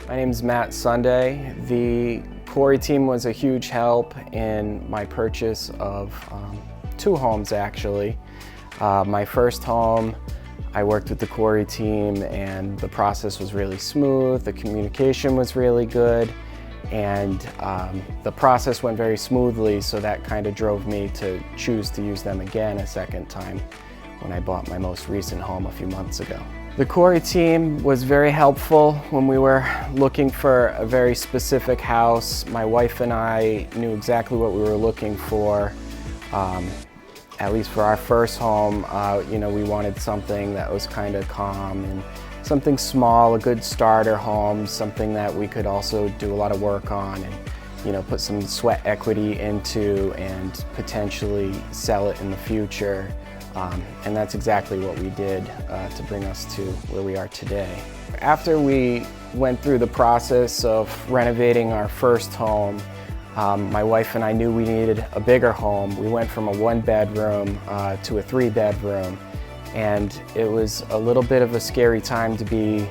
My name is Matt Sunday. The Coury Team was a huge help in my purchase of two homes actually. My first home, I worked with the Coury Team and the process was really smooth, the communication was really good, and the process went very smoothly, so that kind of drove me to choose to use them again a second time when I bought my most recent home a few months ago. The Coury Team was very helpful when we were looking for a very specific house. My wife and I knew exactly what we were looking for. At least for our first home, we wanted something that was kind of calm and something small, a good starter home, something that we could also do a lot of work on and put some sweat equity into and potentially sell it in the future. And that's exactly what we did to bring us to where we are today. After we went through the process of renovating our first home, my wife and I knew we needed a bigger home. We went from a one-bedroom to a three-bedroom, and it was a little bit of a scary time to be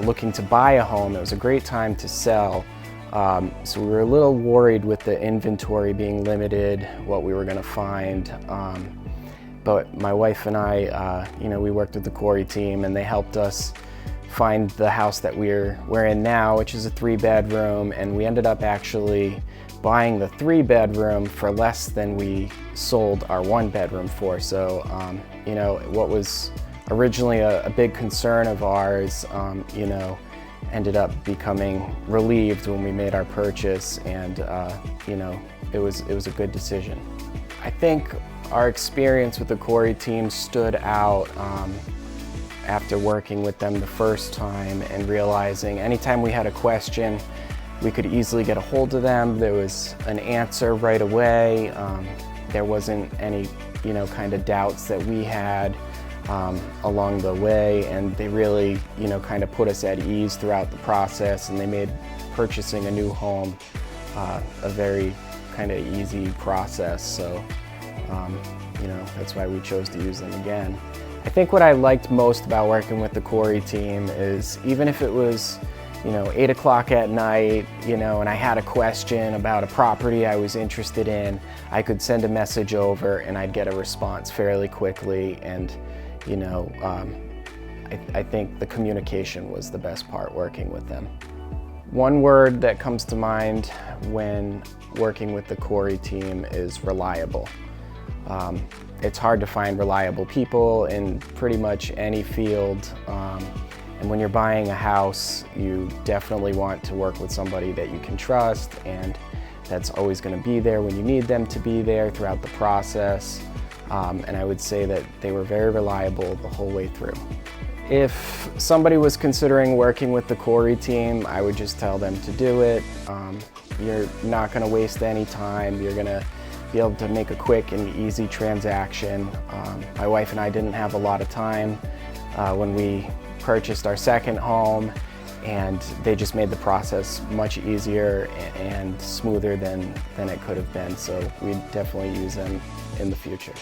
looking to buy a home. It was a great time to sell. So we were a little worried with the inventory being limited, what we were going to find. But my wife and I, we worked with the Coury Team, and they helped us find the house that we're in now, which is a three-bedroom, and we ended up actually buying the three-bedroom for less than we sold our one-bedroom for. So, what was originally a big concern of ours, ended up becoming relieved when we made our purchase, and it was a good decision. I think our experience with the Coury Team stood out after working with them the first time and realizing anytime we had a question, we could easily get a hold of them. There was an answer right away. There wasn't any kind of doubts that we had along the way, and they really kind of put us at ease throughout the process, and they made purchasing a new home a very kind of easy process. So that's why we chose to use them again. I think what I liked most about working with the Coury Team is even if it was 8 o'clock at night, and I had a question about a property I was interested in, I could send a message over and I'd get a response fairly quickly, and I think the communication was the best part working with them. One word that comes to mind when working with the Coury Team is reliable. It's hard to find reliable people in pretty much any field, and when you're buying a house, you definitely want to work with somebody that you can trust and that's always going to be there when you need them to be there throughout the process. And I would say that they were very reliable the whole way through. If somebody was considering working with the Coury Team, I would just tell them to do it. You're not going to waste any time. You're going to be able to make a quick and easy transaction. My wife and I didn't have a lot of time when we purchased our second home, and they just made the process much easier and smoother than it could have been. So we definitely use them in the future.